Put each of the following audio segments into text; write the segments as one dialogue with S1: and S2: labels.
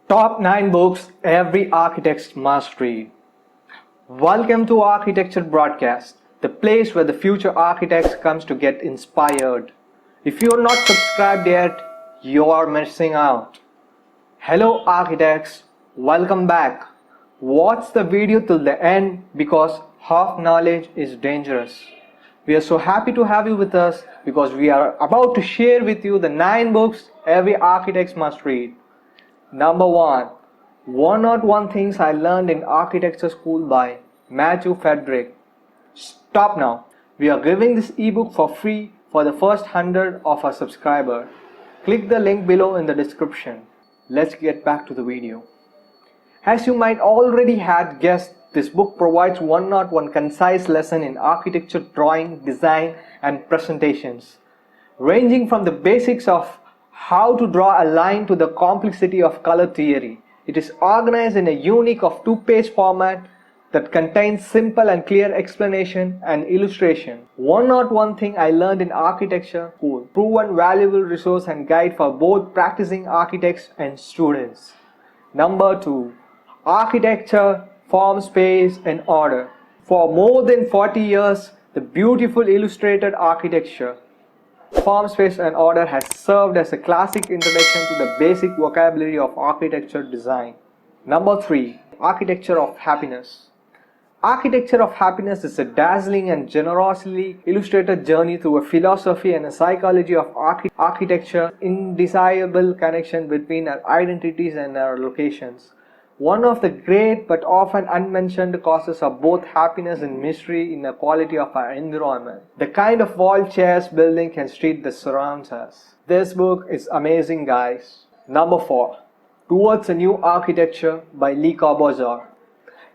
S1: Top 9 books every architect must read. Welcome to Architecture Broadcast, the place where the future architects comes to get inspired. If you are not subscribed yet, you are missing out. Hello architects, welcome back. Watch the video till the end because half knowledge is dangerous. We are so happy to have you with us because we are about to share with you the 9 books every architect must read. Number 1. 101 Things I Learned in Architecture School by Matthew Frederick. Stop now. We are giving this ebook for free for the first 100 of our subscribers. Click the link below in the description. Let's get back to the video. As you might already have guessed, this book provides 101 concise lessons in architecture, drawing, design and presentations, ranging from the basics of how to draw a line to the complexity of color theory. It is organized in a unique of 2-page format that contains simple and clear explanation and illustration. 101 Thing I Learned in Architecture School, proven valuable resource and guide for both practicing architects and students. Number 2. Architecture, Form, Space and Order. For more than 40 years, the beautiful illustrated architecture, Form, Space and Order has served as a classic introduction to the basic vocabulary of architecture design. Number 3. Architecture of Happiness. Architecture of Happiness is a dazzling and generously illustrated journey through a philosophy and a psychology of architecture, indissoluble connection between our identities and our locations. One of the great but often unmentioned causes of both happiness and misery in the quality of our environment. The kind of wall, chairs, building and street that surrounds us. This book is amazing, guys. Number 4. Towards a New Architecture by Le Corbusier.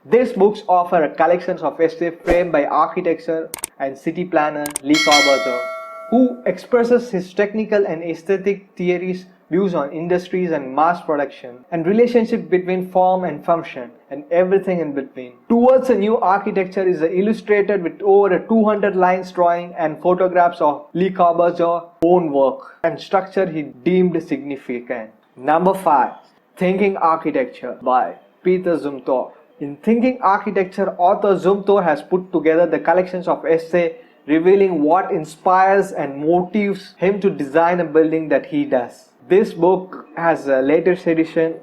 S1: These books offer a collection of essays framed by architecture and city planner Le Corbusier, who expresses his technical and aesthetic theories, views on industries and mass production, and relationship between form and function, and everything in between. Towards a New Architecture is illustrated with over 200 lines drawing and photographs of Le Corbusier's own work and structure he deemed significant. Number 5. Thinking Architecture by Peter Zumthor. In Thinking Architecture, author Zumthor has put together the collections of essays revealing what inspires and motivates him to design a building that he does. This book has a latest edition,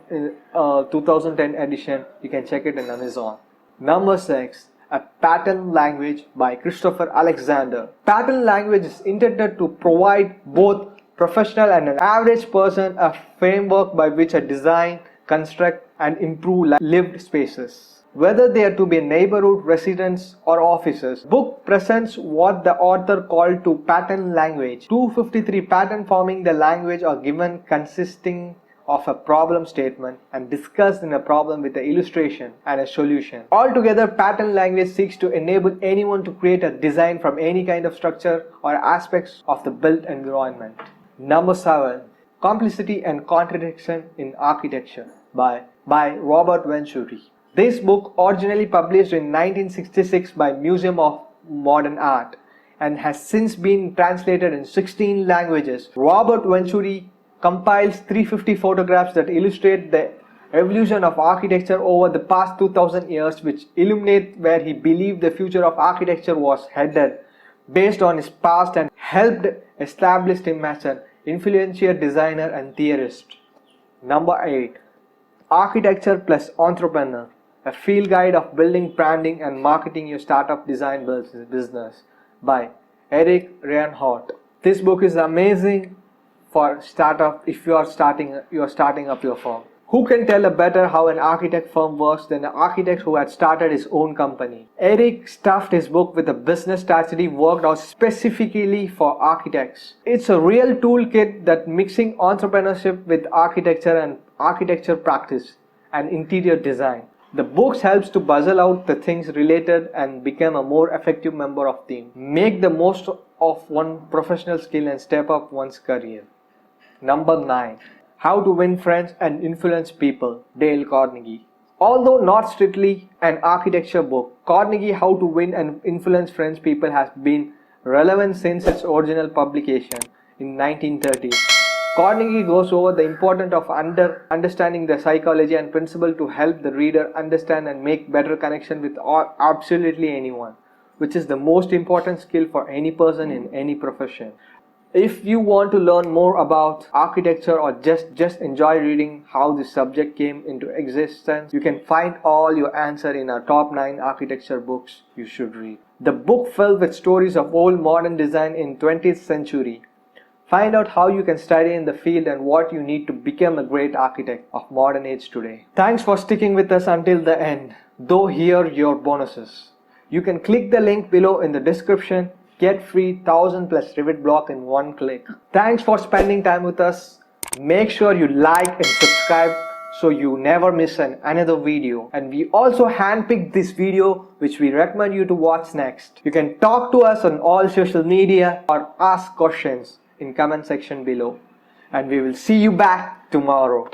S1: 2010 edition. You can check it in Amazon. Number 6. A Pattern Language by Christopher Alexander. Pattern language is intended to provide both professional and an average person a framework by which a design, construct and improve lived spaces, whether they are to be neighborhood, residents or offices. Book presents what the author called to pattern language. 253 pattern forming the language are given consisting of a problem statement and discussed in a problem with an illustration and a solution. Altogether, pattern language seeks to enable anyone to create a design from any kind of structure or aspects of the built environment. Number 7. Complexity and Contradiction in Architecture by Robert Venturi. This book, originally published in 1966 by Museum of Modern Art and has since been translated in 16 languages. Robert Venturi compiles 350 photographs that illustrate the evolution of architecture over the past 2000 years, which illuminate where he believed the future of architecture was headed based on his past, and helped establish him as an influential designer and theorist. Number 8. Architecture plus Entrepreneur, a field guide of building, branding and marketing your startup design business by Eric Reinhardt. This book is amazing for startup if you are starting up your firm. Who can tell better how an architect firm works than an architect who had started his own company? Eric stuffed his book with a business strategy worked out specifically for architects. It's a real toolkit that mixing entrepreneurship with architecture and architecture practice and interior design. The book helps to puzzle out the things related and become a more effective member of team. Make the most of one professional skill and step up one's career. Number 9. How to Win Friends and Influence People, Dale Carnegie. Although not strictly an architecture book, Carnegie How to Win and Influence Friends People has been relevant since its original publication in 1930s. Carnegie goes over the importance of understanding the psychology and principle to help the reader understand and make better connection with absolutely anyone, which is the most important skill for any person in any profession. If you want to learn more about architecture or just enjoy reading how this subject came into existence, you can find all your answer in our top 9 architecture books you should read. The book filled with stories of old modern design in 20th century. Find out how you can study in the field and what you need to become a great architect of modern age today. Thanks for sticking with us until the end. Though here your bonuses. You can click the link below in the description. Get free 1000 plus Rivet block in one click. Thanks for spending time with us. Make sure you like and subscribe so you never miss another video. And we also handpicked this video which we recommend you to watch next. You can talk to us on all social media or ask questions in comment section below. And we will see you back tomorrow.